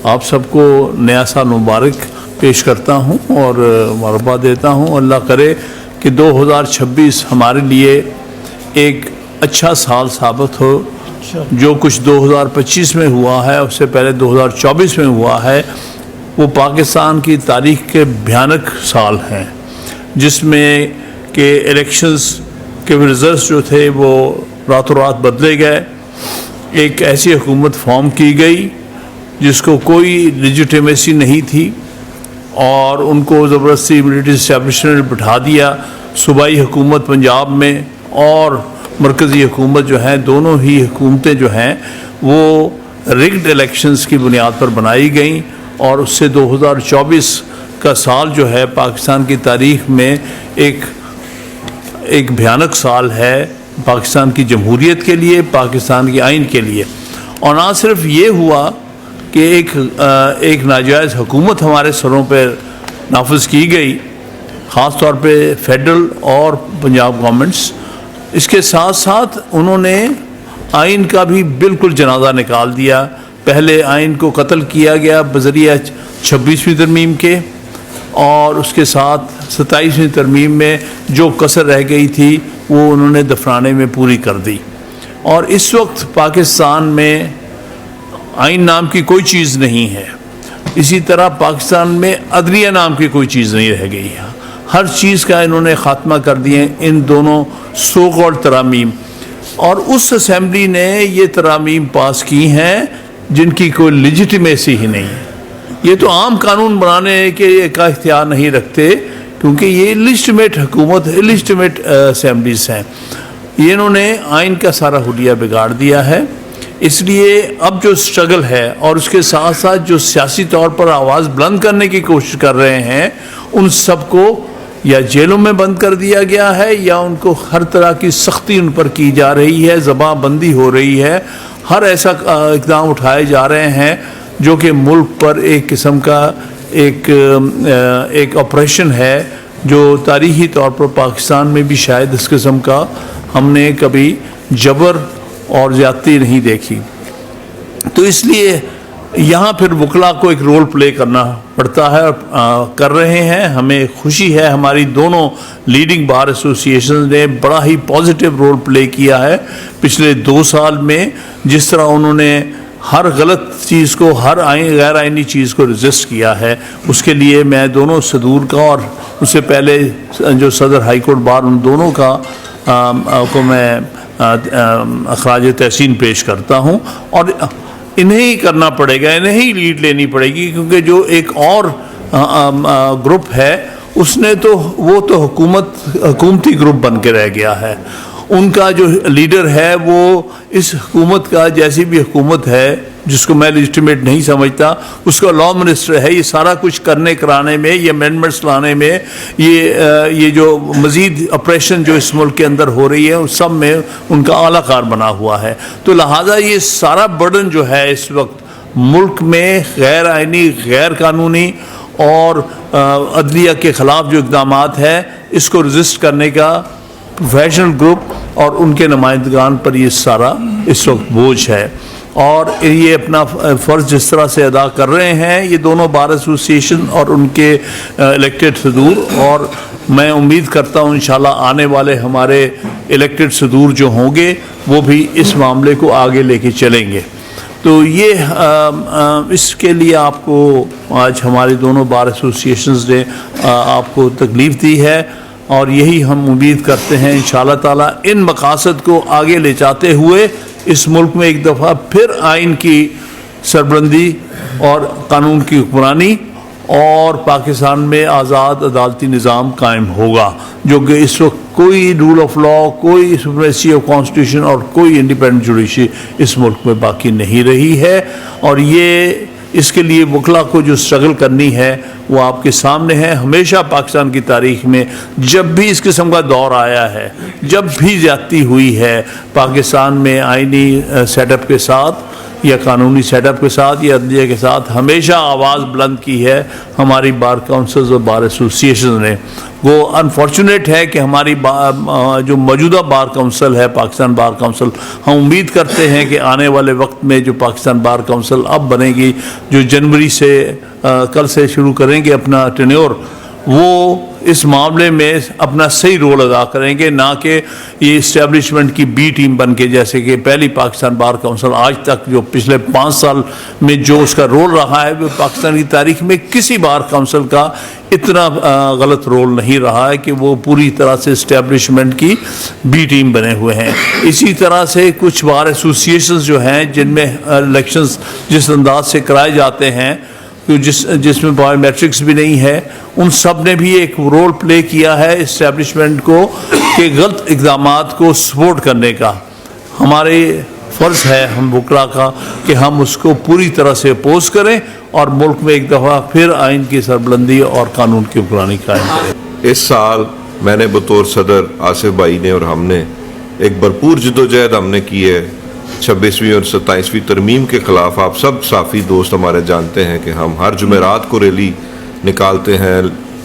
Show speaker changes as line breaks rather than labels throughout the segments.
آپ سب کو نیا سال مبارک پیش کرتا ہوں اور مبارکباد دیتا ہوں. اللہ کرے کہ 2026 ہمارے لیے ایک اچھا سال ثابت ہو. جو کچھ 2025 میں ہوا ہے، اس سے پہلے 2024 میں ہوا ہے، وہ پاکستان کی تاریخ کے بھیانک سال ہیں، جس میں کہ الیکشنز کے رزلٹس جو تھے وہ راتوں رات بدلے گئے. ایک ایسی حکومت فارم کی گئی جس کو کوئی لیجیٹیمیسی نہیں تھی، اور ان کو زبردستی ملٹری اسٹیبلشمنٹ بٹھا دیا. صوبائی حکومت پنجاب میں اور مرکزی حکومت جو ہیں، دونوں ہی حکومتیں جو ہیں وہ رگڈ الیکشنز کی بنیاد پر بنائی گئیں، اور اس سے 2024 کا سال جو ہے پاکستان کی تاریخ میں ایک بھیانک سال ہے پاکستان کی جمہوریت کے لیے، پاکستان کے آئین کے لیے. اور نہ صرف یہ ہوا کہ ایک ناجائز حکومت ہمارے سروں پہ نافذ کی گئی، خاص طور پہ فیڈرل اور پنجاب گورنمنٹس. اس کے ساتھ ساتھ انہوں نے آئین کا بھی بالکل جنازہ نکال دیا. پہلے آئین کو قتل کیا گیا بذریعہ 26ویں ترمیم کے، اور اس کے ساتھ 27ویں ترمیم میں جو کسر رہ گئی تھی وہ انہوں نے دفنانے میں پوری کر دی. اور اس وقت پاکستان میں آئین نام کی کوئی چیز نہیں ہے. اسی طرح پاکستان میں عدلیہ نام کی کوئی چیز نہیں رہ گئی ہے. ہر چیز کا انہوں نے خاتمہ کر دیے ان دونوں سو کالڈ ترامیم. اور اس اسمبلی نے یہ ترامیم پاس کی ہیں جن کی کوئی لیجیٹیمیسی ہی نہیں ہے. یہ تو عام قانون بنانے کے کا اختیار نہیں رکھتے، کیونکہ یہ لیجیٹیمیٹ حکومت لیجیٹیمیٹ اسمبلیز ہیں. یہ انہوں نے آئین کا سارا حلیہ بگاڑ دیا ہے. اس لیے اب جو اسٹرگل ہے، اور اس کے ساتھ ساتھ جو سیاسی طور پر آواز بلند کرنے کی کوشش کر رہے ہیں، ان سب کو یا جیلوں میں بند کر دیا گیا ہے، یا ان کو ہر طرح کی سختی ان پر کی جا رہی ہے، زبان بندی ہو رہی ہے. ہر ایسا اقدام اٹھائے جا رہے ہیں جو کہ ملک پر ایک قسم کا ایک آپریشن ہے، جو تاریخی طور پر پاکستان میں بھی شاید اس قسم کا ہم نے کبھی جبر اور زیادتی نہیں دیکھی. تو اس لیے یہاں پھر وکلا کو ایک رول پلے کرنا پڑتا ہے، اور کر رہے ہیں. ہمیں خوشی ہے ہماری دونوں لیڈنگ بار ایسوسیشنز نے بڑا ہی پازیٹیو رول پلے کیا ہے پچھلے 2 سال میں. جس طرح انہوں نے ہر غلط چیز کو، ہر غیر آئینی چیز کو رجسٹ کیا ہے، اس کے لیے میں دونوں صدور کا اور اس سے پہلے جو صدر ہائی کورٹ بار، ان دونوں کو میں اخراج تحسین پیش کرتا ہوں. اور انہیں ہی کرنا پڑے گا، انہیں ہی لیڈ لینی پڑے گی، کیونکہ جو ایک اور گروپ ہے اس نے تو وہ تو حکومتی گروپ بن کے رہ گیا ہے. ان کا جو لیڈر ہے وہ اس حکومت کا، جیسی بھی حکومت ہے جس کو میں لیجیٹیمیٹ نہیں سمجھتا، اس کا لا منسٹر ہے. یہ سارا کچھ کرنے کرانے میں، یہ امینڈمنٹس لانے میں، یہ جو مزید آپریشن جو اس ملک کے اندر ہو رہی ہے، اس سب میں ان کا اعلیٰ کار بنا ہوا ہے. تو لہٰذا یہ سارا برڈن جو ہے اس وقت ملک میں غیر آئینی، غیر قانونی اور عدلیہ کے خلاف جو اقدامات ہیں، اس کو رجسٹ کرنے کا پروفیشنل گروپ اور ان کے نمائندگان پر یہ سارا اس وقت بوجھ ہے. اور یہ اپنا فرض جس طرح سے ادا کر رہے ہیں یہ دونوں بار ایسوسیشن اور ان کے الیکٹڈ صدور. اور میں امید کرتا ہوں انشاءاللہ آنے والے ہمارے الیکٹڈ صدور جو ہوں گے وہ بھی اس معاملے کو آگے لے کے چلیں گے. تو یہ اس کے لیے آپ کو آج ہماری دونوں بار ایسوسیشنز نے آپ کو تکلیف دی ہے، اور یہی ہم امید کرتے ہیں انشاءاللہ تعالیٰ ان مقاصد کو آگے لے جاتے ہوئے اس ملک میں ایک دفعہ پھر آئین کی سربلندی اور قانون کی حکمرانی اور پاکستان میں آزاد عدالتی نظام قائم ہوگا، جو کہ اس وقت کوئی رول آف لا، کوئی سپریمیسی آف کانسٹیٹیوشن اور کوئی انڈیپینڈنٹ جوڈیشری اس ملک میں باقی نہیں رہی ہے. اور یہ اس کے لیے وکلا کو جو اسٹرگل کرنی ہے وہ آپ کے سامنے ہے. ہمیشہ پاکستان کی تاریخ میں جب بھی اس قسم کا دور آیا ہے، جب بھی زیادتی ہوئی ہے پاکستان میں آئینی سیٹ اپ کے ساتھ، یا قانونی سیٹ اپ کے ساتھ یا عدلیہ کے ساتھ ہمیشہ آواز بلند کی ہے ہماری بار کونسلز اور بار ایسوسیشن نے. وہ انفارچونیٹ ہے کہ ہماری جو موجودہ بار کونسل ہے پاکستان بار کونسل، ہم امید کرتے ہیں کہ آنے والے وقت میں جو پاکستان بار کونسل اب بنے گی، جو جنوری سے کل سے شروع کریں گے اپنا ٹینیور، وہ اس معاملے میں اپنا صحیح رول ادا کریں گے، نہ کہ یہ اسٹیبلشمنٹ کی بی ٹیم بن کے، جیسے کہ پہلی پاکستان بار کونسل آج تک جو پچھلے 5 سال میں جو اس کا رول رہا ہے، وہ پاکستان کی تاریخ میں کسی بار کونسل کا اتنا غلط رول نہیں رہا ہے کہ وہ پوری طرح سے اسٹیبلشمنٹ کی بی ٹیم بنے ہوئے ہیں. اسی طرح سے کچھ بار ایسوسیشنز جو ہیں جن میں الیکشنز جس انداز سے کرائے جاتے ہیں، جس میں بایو میٹرکس بھی نہیں ہے، ان سب نے بھی ایک رول پلے کیا ہے اسٹیبلشمنٹ کو کہ غلط اقدامات کو سپورٹ کرنے کا. ہمارے فرض ہے ہم وکلا کا کہ ہم اس کو پوری طرح سے اپوز کریں اور ملک میں ایک دفعہ پھر آئین کی سربلندی اور قانون کی حکمرانی قائم کریں.
اس سال میں نے بطور صدر آصف بھائی نے اور ہم نے ایک بھرپور جدوجہد ہم نے کی ہے 26ویں اور 27ویں ترمیم کے خلاف. آپ سب صافی دوست ہمارے جانتے ہیں کہ ہم ہر جمعرات کو ریلی نکالتے ہیں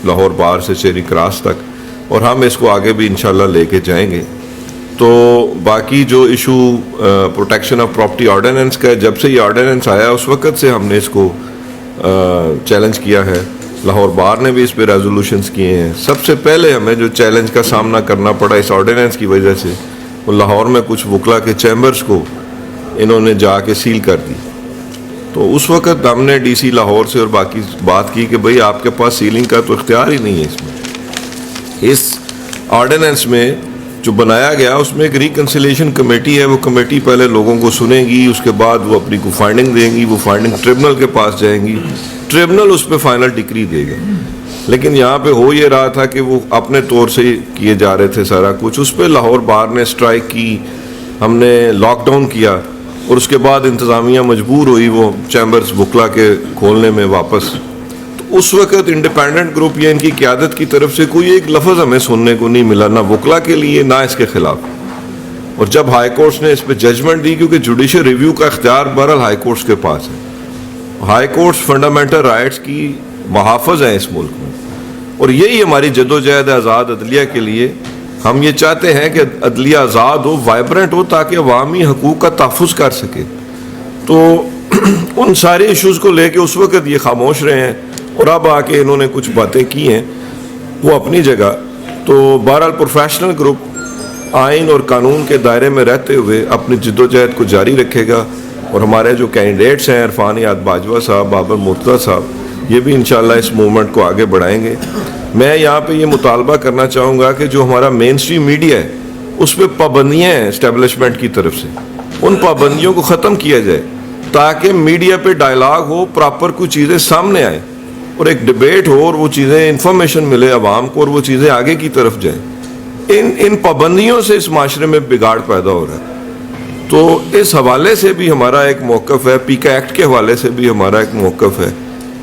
لاہور بار سے چیری کراس تک، اور ہم اس کو آگے بھی انشاءاللہ لے کے جائیں گے. تو باقی جو issue protection of property ordinance کا ہے، جب سے یہ آرڈیننس آیا اس وقت سے ہم نے اس کو چیلنج کیا ہے. لاہور بار نے بھی اس پہ ریزولوشنز کیے ہیں. سب سے پہلے ہمیں جو چیلنج کا سامنا کرنا پڑا اس آرڈیننس کی وجہ سے، وہ لاہور میں کچھ وکلا کے چیمبرز کو انہوں نے جا کے سیل کر دی. تو اس وقت ہم نے ڈی سی لاہور سے اور باقی بات کی کہ بھئی آپ کے پاس سیلنگ کا تو اختیار ہی نہیں ہے. اس آرڈیننس میں جو بنایا گیا اس میں ایک ریکنسیلیشن کمیٹی ہے. وہ کمیٹی پہلے لوگوں کو سنے گی، اس کے بعد وہ اپنی کو فائنڈنگ دیں گی، وہ فائنڈنگ ٹریبونل کے پاس جائیں گی، ٹریبونل اس پہ فائنل ڈگری دے گا. لیکن یہاں پہ ہو یہ رہا تھا کہ وہ اپنے طور سے کیے جا رہے تھے سارا کچھ. اس پہ لاہور بار نے اسٹرائک کی، ہم نے لاک ڈاؤن کیا، اور اس کے بعد انتظامیہ مجبور ہوئی وہ چیمبرز وکلا کے کھولنے میں واپس. تو اس وقت انڈیپینڈنٹ گروپ یا ان کی قیادت کی طرف سے کوئی ایک لفظ ہمیں سننے کو نہیں ملا، نہ وکلا کے لیے نہ اس کے خلاف. اور جب ہائی کورٹس نے اس پہ ججمنٹ دی، کیونکہ جوڈیشل ریویو کا اختیار بہرحال ہائی کورٹس کے پاس ہے، ہائی کورٹس فنڈامنٹل رائٹس کی محافظ ہیں اس ملک میں، اور یہی ہماری جدوجہد ہے آزاد عدلیہ کے لیے. ہم یہ چاہتے ہیں کہ عدلیہ آزاد ہو، وائبرنٹ ہو، تاکہ عوامی حقوق کا تحفظ کر سکے. تو ان سارے ایشوز کو لے کے اس وقت یہ خاموش رہے ہیں، اور اب آ کے انہوں نے کچھ باتیں کی ہیں وہ اپنی جگہ. تو بہرحال پروفیشنل گروپ آئین اور قانون کے دائرے میں رہتے ہوئے اپنی جدوجہد کو جاری رکھے گا. اور ہمارے جو کینڈیڈیٹس ہیں عرفان یاد باجوہ صاحب، بابر مرتضیٰ صاحب، یہ بھی انشاءاللہ اس موومنٹ کو آگے بڑھائیں گے. میں یہاں پہ یہ مطالبہ کرنا چاہوں گا کہ جو ہمارا مین اسٹریم میڈیا ہے اس پہ پابندیاں ہیں اسٹیبلشمنٹ کی طرف سے، ان پابندیوں کو ختم کیا جائے تاکہ میڈیا پہ ڈائلاگ ہو، پراپر کوئی چیزیں سامنے آئیں اور ایک ڈیبیٹ ہو، اور وہ چیزیں انفارمیشن ملے عوام کو، اور وہ چیزیں آگے کی طرف جائیں. ان پابندیوں سے اس معاشرے میں بگاڑ پیدا ہو رہا ہے. تو اس حوالے سے بھی ہمارا ایک موقف ہے، پیکا ایکٹ کے حوالے سے بھی ہمارا ایک موقف ہے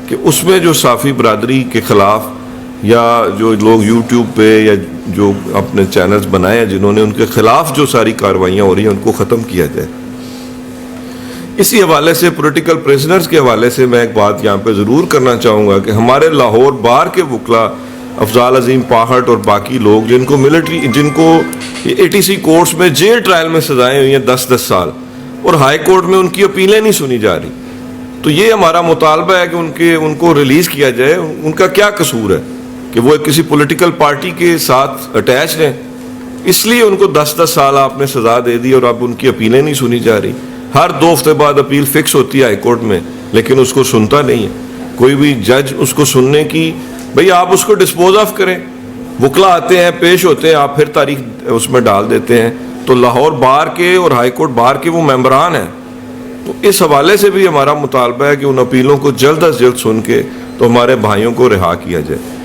کہ اس میں جو صافی برادری کے خلاف یا جو لوگ یوٹیوب پہ یا جو اپنے چینلز بنائے ہیں جنہوں نے، ان کے خلاف جو ساری کارروائیاں ہو رہی ہیں ان کو ختم کیا جائے. اسی حوالے سے پولیٹیکل پریزنرز کے حوالے سے میں ایک بات یہاں پہ ضرور کرنا چاہوں گا کہ ہمارے لاہور بار کے وکلا افضال عظیم پاہٹ اور باقی لوگ جن کو ATC کورٹس میں جیل ٹرائل میں سزائیں ہوئی ہیں 10 سال، اور ہائی کورٹ میں ان کی اپیلیں نہیں سنی جا رہی. تو یہ ہمارا مطالبہ ہے کہ ان کو ریلیز کیا جائے. ان کا کیا قصور ہے کہ وہ کسی پولیٹیکل پارٹی کے ساتھ اٹیچ ہیں، اس لیے ان کو 10 سال آپ نے سزا دے دی اور اب ان کی اپیلیں نہیں سنی جا رہی. ہر 2 ہفتے بعد اپیل فکس ہوتی ہے ہائی کورٹ میں، لیکن اس کو سنتا نہیں ہے کوئی بھی جج. اس کو سننے کی بھئی آپ اس کو ڈسپوز آف کریں. وکلا آتے ہیں، پیش ہوتے ہیں، آپ پھر تاریخ اس میں ڈال دیتے ہیں. تو لاہور بار کے اور ہائی کورٹ بار کے وہ ممبران ہیں. تو اس حوالے سے بھی ہمارا مطالبہ ہے کہ ان اپیلوں کو جلد از جلد سن کے تو ہمارے بھائیوں کو رہا کیا جائے.